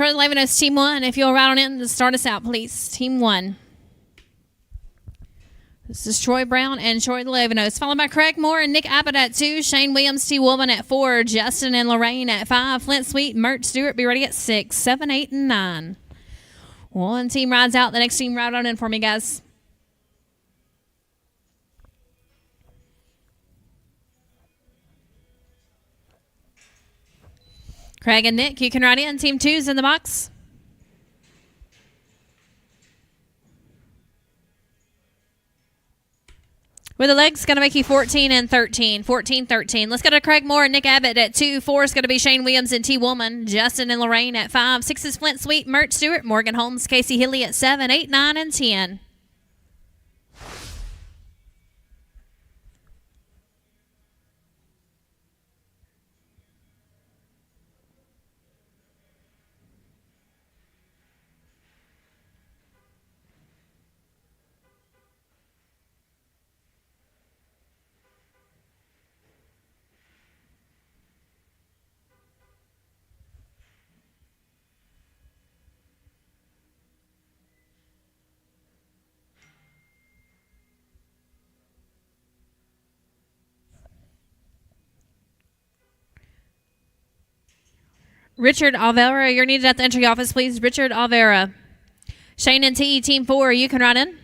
Troy Levinos, Team 1. If you'll ride on in to start us out, please. Team 1. This is Troy Brown and Troy Levinos, followed by Craig Moore and Nick Abbott at 2, Shane Williams, T. Woolman at 4, Justin and Lorraine at 5, Flint Sweet, Mert Stewart, be ready at 6, 7, 8, and 9. One team rides out. The next team ride on in for me, guys. Craig and Nick, you can ride in. Team 2's in the box. With the legs, going to make you 14 and 13. 14, 13. Let's go to Craig Moore and Nick Abbott at 2. 4 is going to be Shane Williams and T. Woolman. Justin and Lorraine at 5. 6 is Flint Sweet, Mert Stewart, Morgan Holmes, Casey Hilly at 7, 8, 9, and 10. Richard Alvera, you're needed at the entry office, please. Richard Alvera. Shane and T, Team 4, you can ride in.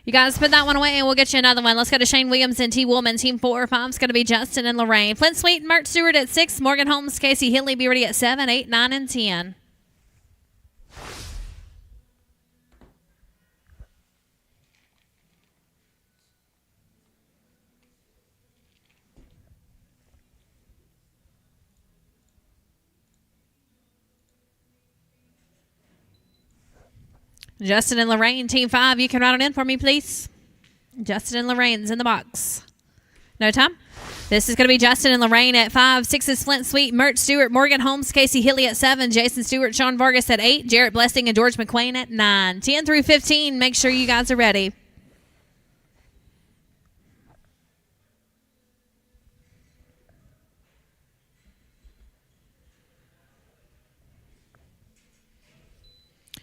You guys put that one away and we'll get you another one. Let's go to Shane Williams and T. Woolman. Team 4, 5 is going to be Justin and Lorraine. Flint Sweet, Mert Stewart at 6. Morgan Holmes, Casey Hilly, be ready at 7, 8, 9, and 10. Justin and Lorraine, Team 5, you can ride on in for me, please. Justin and Lorraine's in the box. No time. This is going to be Justin and Lorraine at 5. 6 is Flint Sweet, Mert Stewart, Morgan Holmes, Casey Hilly at 7. Jason Stewart, Sean Vargas at 8. Jarrett Blessing and George McQuain at 9. 10 through 15, make sure you guys are ready.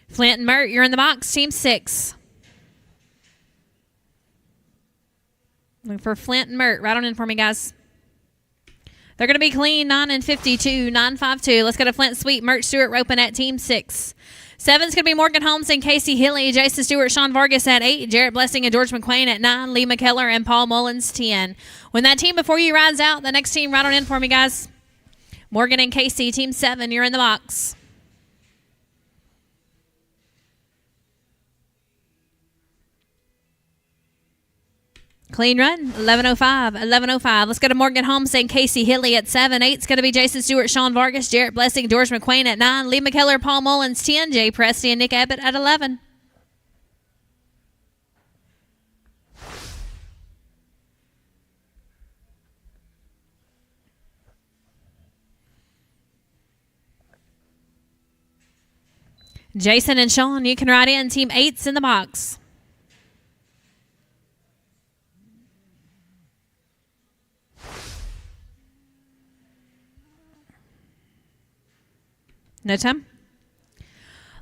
Flint and Mert, you're in the box. Team 6. Looking for Flint and Mert. Right on in for me, guys. They're going to be clean. 9 and 52. 9-5-2. Let's go to Flint Sweet. Mert Stewart roping at Team 6. 7's going to be Morgan Holmes and Casey Hilly. Jason Stewart, Sean Vargas at 8. Jarrett Blessing and George McQuain at 9. Lee McKellar and Paul Mullins, 10. When that team before you rides out, the next team right on in for me, guys. Morgan and Casey, Team 7, you're in the box. Clean run, 11:05, 11:05. Let's go to Morgan Holmes and Casey Hilly at 7. 8's going to be Jason Stewart, Sean Vargas, Jarrett Blessing, George McQuain at 9. Lee McKellar, Paul Mullins, 10. Jay Presty and Nick Abbott at 11. Jason and Sean, you can ride in. Team 8's in the box. No time?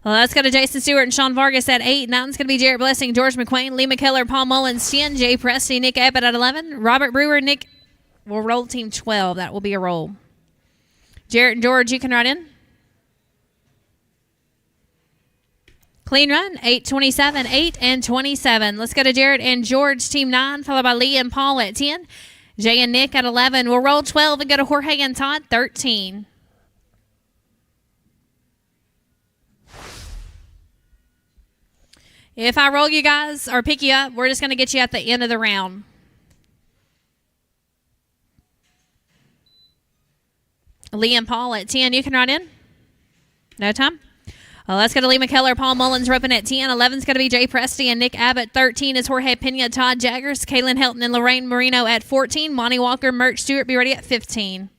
Well, let's go to Jason Stewart and Sean Vargas at 8. 9's going to be Jarrett Blessing, George McQuain, Lee McKellar, Paul Mullins, 10. Jay Presty, Nick Abbott at 11. Robert Brewer, Nick will roll Team 12. That will be a roll. Jarrett and George, you can ride in. Clean run, 8:27, 8 and 27. Let's go to Jarrett and George, Team 9, followed by Lee and Paul at 10. Jay and Nick at 11. We'll roll 12 and go to Jorge and Todd, 13. If I roll you guys or pick you up, we're just going to get you at the end of the round. Lee and Paul at 10. You can ride in. No time. Well, let's go to Lee McKellar, Paul Mullins roping at 10. 11's going to be Jay Presty and Nick Abbott. 13 is Jorge Pena, Todd Jaggers, Kaylin Helton, and Lorraine Marino at 14. Monty Walker, Mert Stewart, be ready at 15.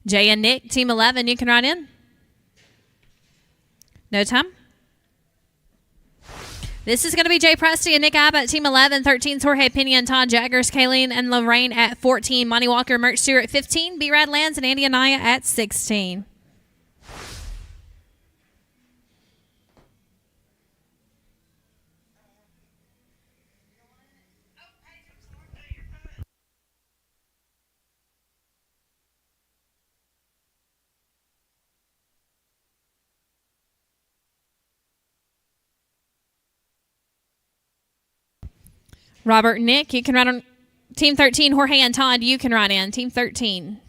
Jay and Nick, Team 11, you can ride in. No time. This is going to be Jay Presty and Nick Abbott at Team 11. 13's Jorge Pena and Todd Jaggers. Kayleen and Lorraine at 14. Monty Walker, Mert Stewart at 15. B-Rad Lands and Andy Anaya at 16. Robert and Nick, you can ride on Team 13. Jorge and Todd, you can ride in. Team 13.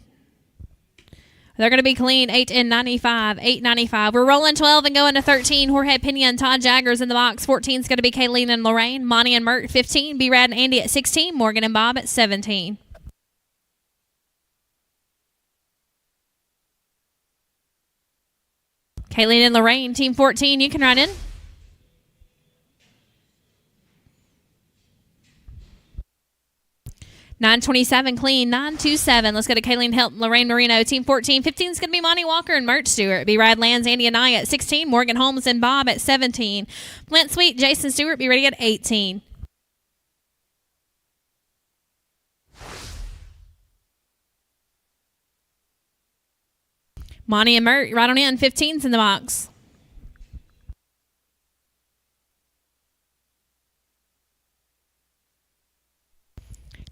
They're going to be clean. 8 and 95. 8.95. We're rolling 12 and going to 13. Jorge Pena and Todd Jaggers in the box. 14 is going to be Kayleen and Lorraine. Monty and Mert 15. B-Rad and Andy at 16. Morgan and Bob at 17. Kayleen and Lorraine, Team 14, you can ride in. $9.27 clean, $9.27. Let's go to Kayleen Help, Lorraine Marino, Team 14. 15 is going to be Monty Walker and Mert Stewart. B-Rad Lands, Andy Anaya at 16. Morgan Holmes and Bob at 17. Flint Sweet, Jason Stewart, be ready at 18. Monty and Mert, right on in. 15's in the box.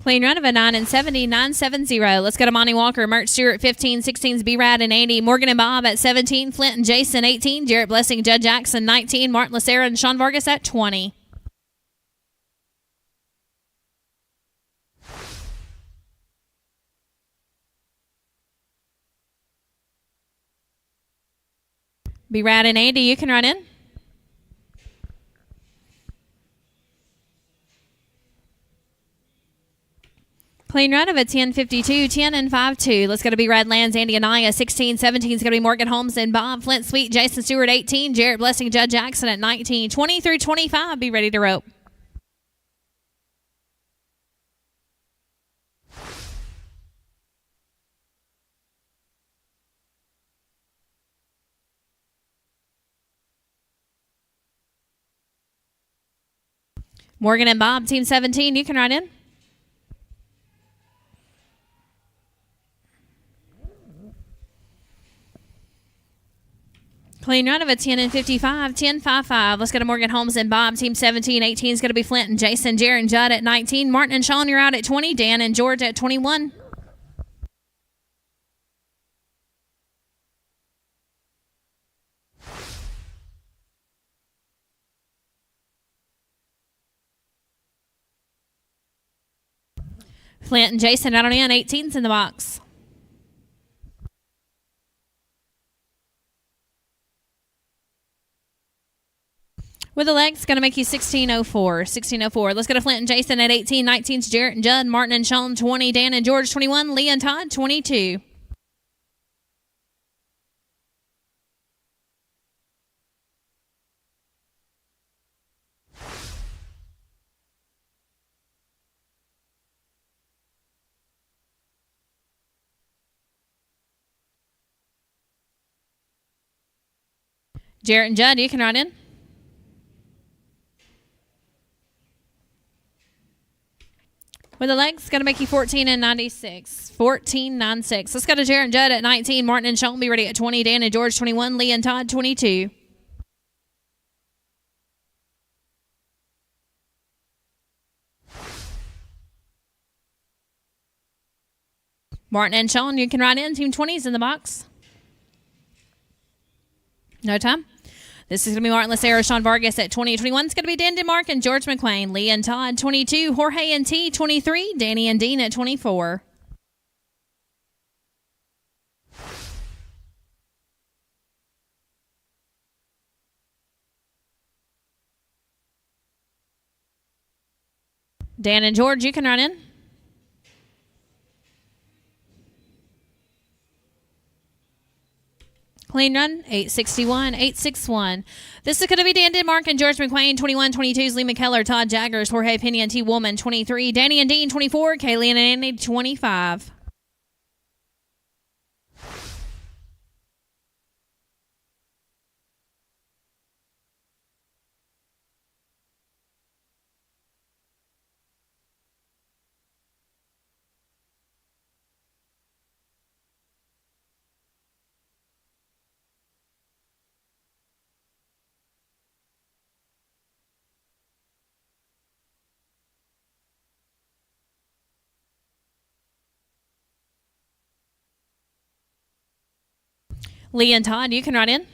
Clean run of a 9 and 70, 970. Let's go to Monty Walker, Mert Stewart, 15, 16's B-Rad and Andy, Morgan and Bob at 17, Flint and Jason, 18, Jarrett Blessing, Judd Jackson, 19, Martin Lacera and Sean Vargas at 20. B-Rad and Andy, you can run in. Clean run of a 10.52, 10 and 5.2. Let's go to B-Rad Lands, Andy Anaya, 16, 17 is going to be Morgan Holmes and Bob, Flint Sweet, Jason Stewart, 18, Jarrett Blessing, Judd Jackson at 19, 20 through 25, be ready to rope. Morgan and Bob, Team 17, you can ride in. Clean run of a 10 and 55, 10.55. Let's go to Morgan Holmes and Bob, Team 17. 18 is going to be Flint and Jason, Jared and Judd at 19. Martin and Sean, you're out at 20. Dan and George at 21. Flint and Jason out on in. 18's in the box. With the legs, going to make you 16.04. 16.04. Let's go to Flint and Jason at 18. 19's Jarrett and Judd. Martin and Sean, 20. Dan and George, 21. Lee and Todd, 22. Jarrett and Judd, you can ride in. With the legs, going to make you 14 and 96. 14.96. Let's go to Jarrett and Judd at 19. Martin and Sean, be ready at 20. Dan and George, 21. Lee and Todd, 22. Martin and Sean, you can ride in. Team 20's in the box. No time. This is going to be Martin Lacera, Sean Vargas at 20. 21 is going to be Dan DeMark and George McQuain. Lee and Todd, 22. Jorge and T, 23. Danny and Dean at 24. Dan and George, you can run in. Clean run, 861, 861. This is going to be Dan Denmark and George McQuain, 21, 22's Lee McKellar, Todd Jaggers, Jorge Pena and T. Woolman, 23. Danny and Dean, 24. Kaylee and Andy, 25. Lee and Todd, you can write in.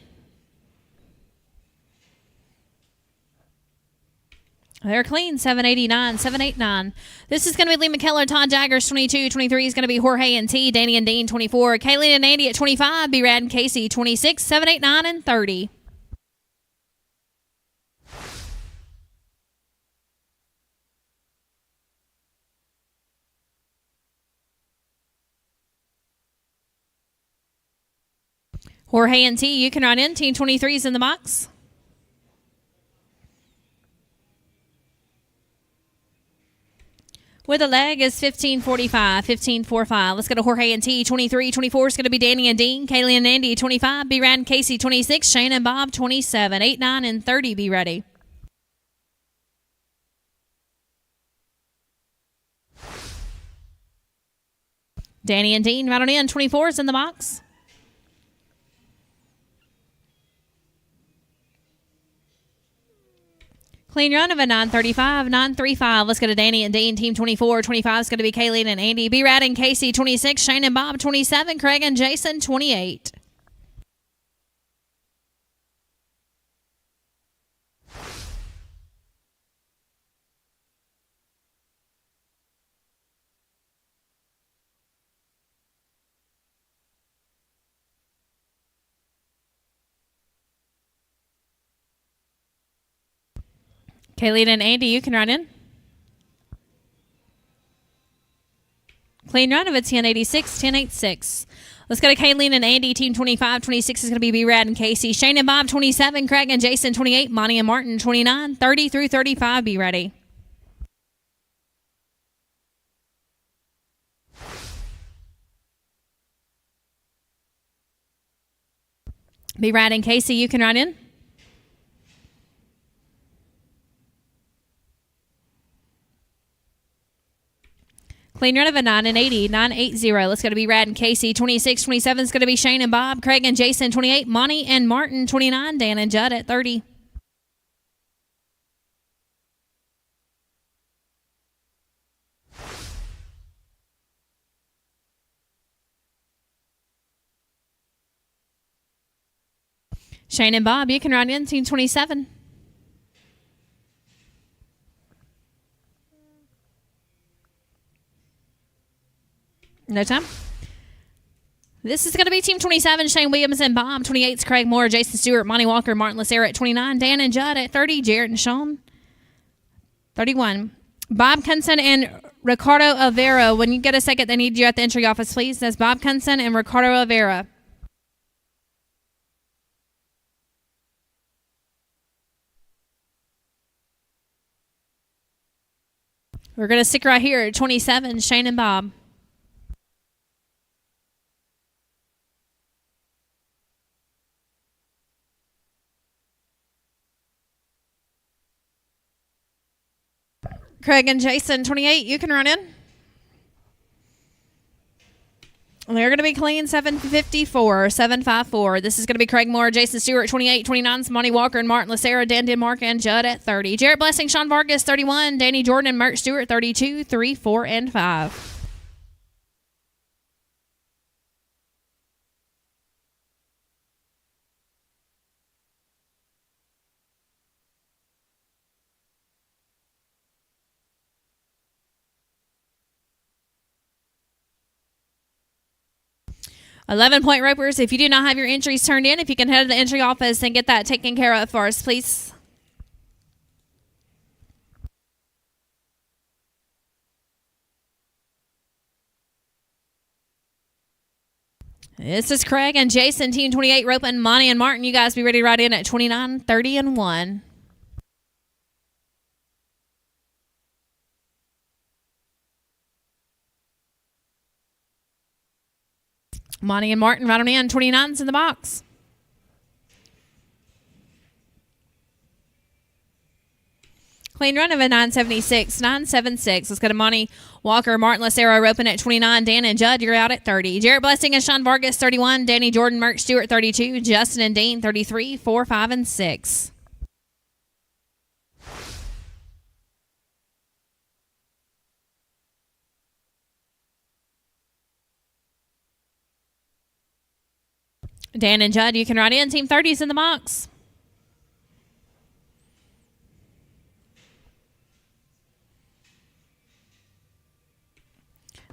They're clean, 789, 789. This is going to be Lee McKellar, Todd Jaggers, 22. 23 is going to be Jorge and T, Danny and Dean, 24. Kayleen and Andy at 25. B-Rad and Casey, 26, 789, and 30. Jorge and T, you can write in. Team 23 is in the box. With a leg is 1545, 1545. Let's go to Jorge and T. 23, 24 is going to be Danny and Dean. Kaylee and Andy, 25. B-Rad and Casey, 26. Shane and Bob, 27. 8, 9, and 30. Be ready. Danny and Dean, right on in. 24 is in the box. Clean run of a 935, 935. Let's go to Danny and Dean, team 24. 25 is going to be Kayleen and Andy. B-Rad and Casey, 26. Shane and Bob, 27. Craig and Jason, 28. Kayleen and Andy, you can write in. Clean run of a 1086, 1086. Let's go to Kayleen and Andy, team 25. 26 is going to be B-Rad and Casey. Shane and Bob, 27. Craig and Jason, 28. Monty and Martin, 29. 30 through 35, be ready. B-Rad and Casey, you can write in. Clean run of a 9 and 80, 980. Let's go to B-Rad and Casey. 26, 27 is going to be Shane and Bob. Craig and Jason, 28. Monty and Martin, 29. Dan and Judd at 30. Shane and Bob, you can run in, team 27. No time. This is going to be team 27, Shane Williams and Bob. 28 is Craig Moore, Jason Stewart, Monty Walker, Martin Lacera at 29. Dan and Judd at 30. Jarrett and Sean, 31. Bob Cunson and Ricardo Avera. When you get a second, they need you at the entry office, please. That's Bob Cunson and Ricardo Avera. We're going to stick right here at 27, Shane and Bob. Craig and Jason, 28, you can run in. They're going to be clean, 754, 754. This is going to be Craig Moore, Jason Stewart, 28, 29, Monty Walker and Martin Lacera, Dan Denmark and Judd at 30. Jarrett Blessing, Sean Vargas, 31, Danny Jordan and Mert Stewart, 32, 3, 4, and 5. $11-point ropers. If you do not have your entries turned in, if you can head to the entry office and get that taken care of for us, please. This is Craig and Jason, team 28, roping. Monty and Martin, you guys be ready to ride in at 29, 30, and 1. Monty and Martin right on in. 29's in the box. Clean run of a 976. 976. Let's go to Monty Walker, Martin Lacera, roping at 29. Dan and Judd, you're out at 30. Jarrett Blessing and Sean Vargas, 31. Danny Jordan, Mert Stewart, 32. Justin and Dean, 33, 4, 5, and 6. Dan and Judd, you can write in. Team 30's in the box.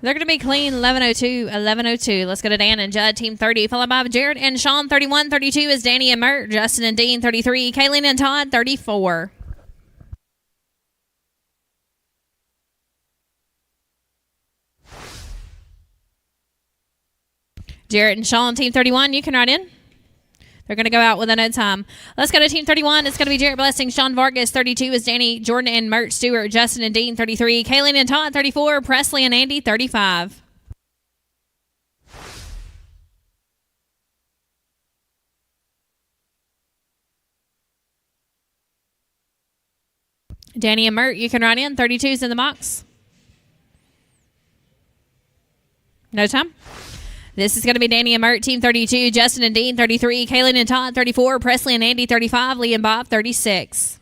They're going to be clean 1102, 1102. Let's go to Dan and Judd, Team 30, followed by Jared and Sean, 31, 32 is Danny and Mert, Justin and Dean, 33, Kaylin and Todd, 34. Jared and Sean, Team 31, you can write in. They're going to go out with a no time. Let's go to Team 31. It's going to be Jarrett Blessing, Sean Vargas, 32 is Danny, Jordan and Mert Stewart, Justin and Dean, 33, Kaylin and Todd, 34, Presley and Andy, 35. Danny and Mert, you can write in. 32's in the box. No time. This is going to be Danny and Mert, Team 32, Justin and Dean, 33, Kaylin and Todd, 34, Presley and Andy, 35, Lee and Bob, 36.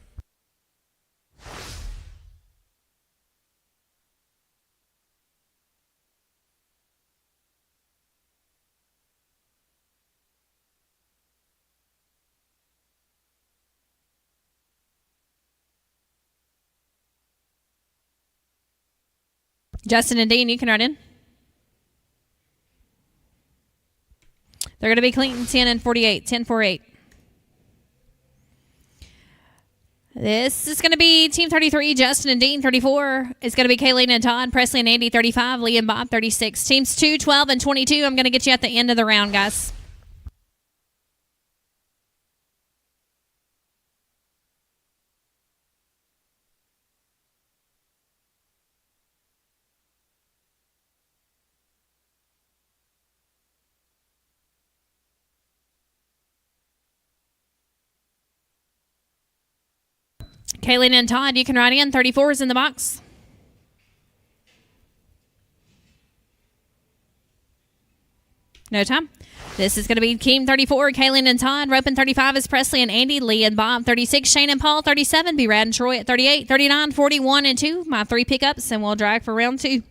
Justin and Dean, you can write in. They're going to be clean 10 and 48, 10 4 8. This is going to be Team 33, Justin and Dean, 34. It's going to be Kaylin and Todd, Presley and Andy, 35, Lee and Bob, 36. Teams 2, 12, and 22. I'm going to get you at the end of the round, guys. Kaylin and Todd, you can write in. 34 is in the box. No time. This is going to be Team 34, Kaylin and Todd. Roping 35 is Presley and Andy, Lee and Bob, 36, Shane and Paul, 37, B. Rad and Troy at 38, 39, 41, and 2. My 3 pickups, and we'll drag for round 2.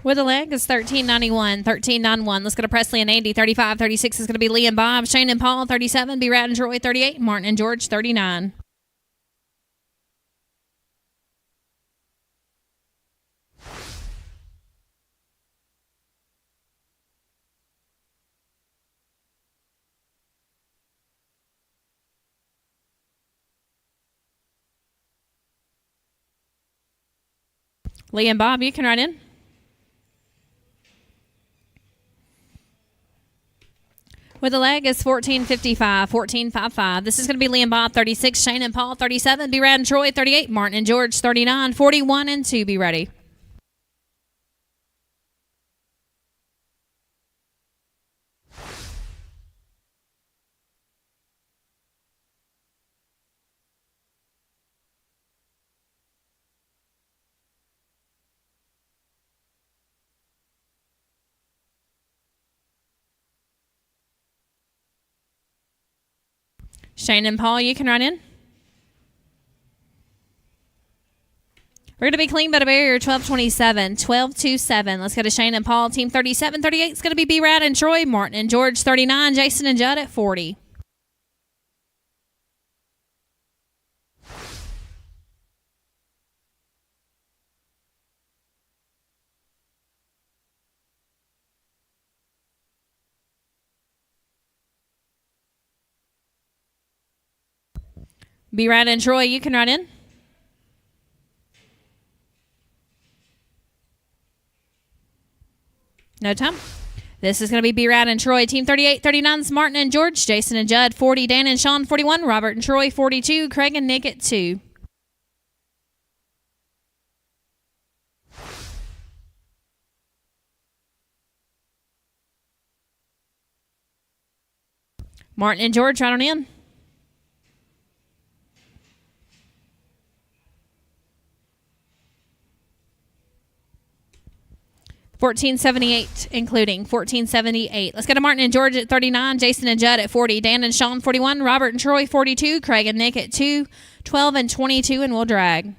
With a leg is $13.91, $13.91. Let's go to Presley and Andy, 35, 36 is going to be Lee and Bob, Shane and Paul, 37, B. Rad and Troy, 38, Martin and George, 39. Lee and Bob, you can write in. With a leg is 14.55, 14.55. This is going to be Lee and Bob, 36, Shane and Paul, 37, B. Rad and Troy, 38, Martin and George, 39, 41, and 2. Be ready. Shane and Paul, you can run in. We're going to be clean by the barrier, 1227, 1227. Let's go to Shane and Paul. Team 37, 38 is going to be B-Rad and Troy. Martin and George, 39. Jason and Judd at 40. B-Rad and Troy, you can run in. No time. This is going to be B-Rad and Troy. Team 38, 39 is Martin and George. Jason and Judd, 40. Dan and Sean, 41. Robert and Troy, 42. Craig and Nick at 2. Martin and George, right on in. 1478, including 1478. Let's go to Martin and George at 39, Jason and Judd at 40, Dan and Sean 41, Robert and Troy 42, Craig and Nick at 2, 12 and 22, and we'll drag.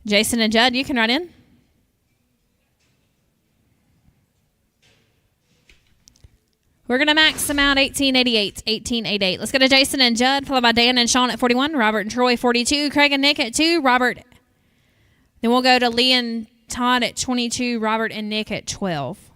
Jason and Judd, you can write in. We're going to max them out 1888. 1888. Let's go to Jason and Judd, followed by Dan and Sean at 41, Robert and Troy 42, Craig and Nick at 2, Robert. Then we'll go to Lee and Todd at 22, Robert and Nick at 12.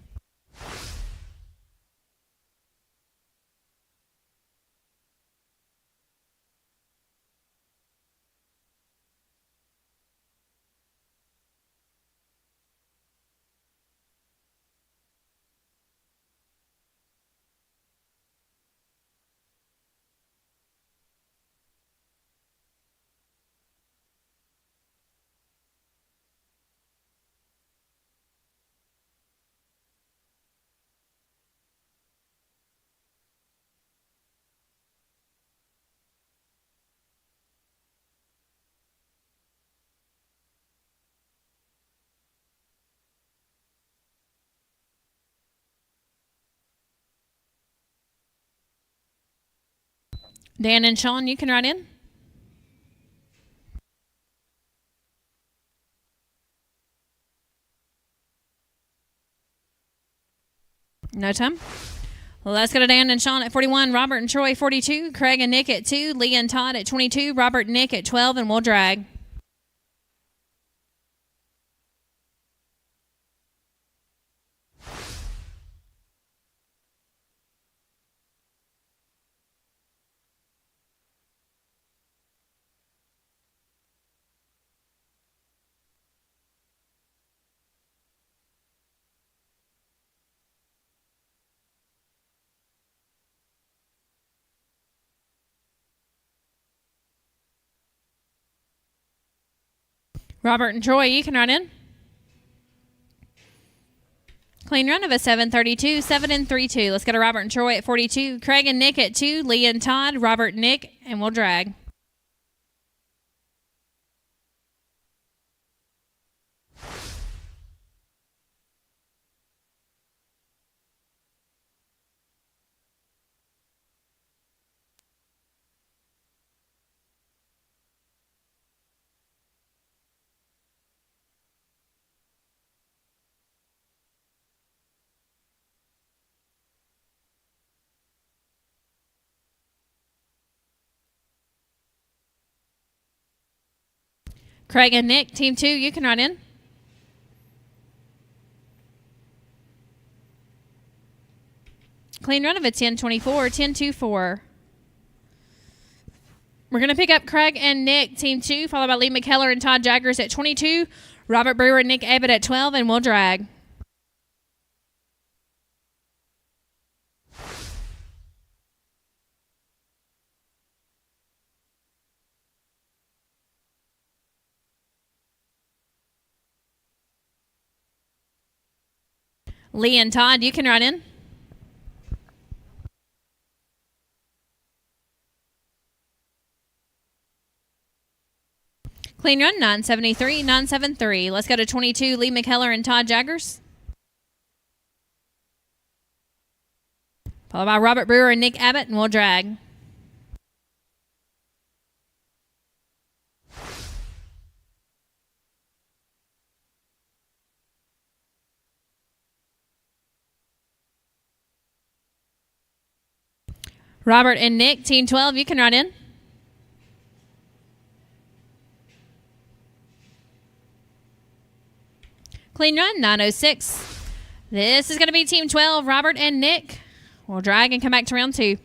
Dan and Sean, you can write in. No time. Well, let's go to Dan and Sean at 41, Robert and Troy 42, Craig and Nick at 2, Lee and Todd at 22, Robert and Nick at 12, and we'll drag. Robert and Troy, you can run in. Clean run of a 732, 7 and 3-2. Let's go to Robert and Troy at 42, Craig and Nick at 2, Lee and Todd, Robert and Nick, and we'll drag. Craig and Nick, team 2, you can run in. Clean run of a 10-24, 10-2-4. We're going to pick up Craig and Nick, team 2, followed by Lee McKellar and Todd Jaggers at 22, Robert Brewer and Nick Abbott at 12, and we'll drag. Lee and Todd, you can run in. Clean run, 973, 973. Let's go to 22, Lee McKellar and Todd Jaggers. Followed by Robert Brewer and Nick Abbott, and we'll drag. Robert and Nick, team 12, you can run in. Clean run, 906. This is going to be team 12, Robert and Nick. We'll drag and come back to round 2.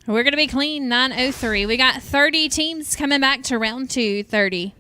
We're going to be clean 903. We got 30 teams coming back to round 2, 30.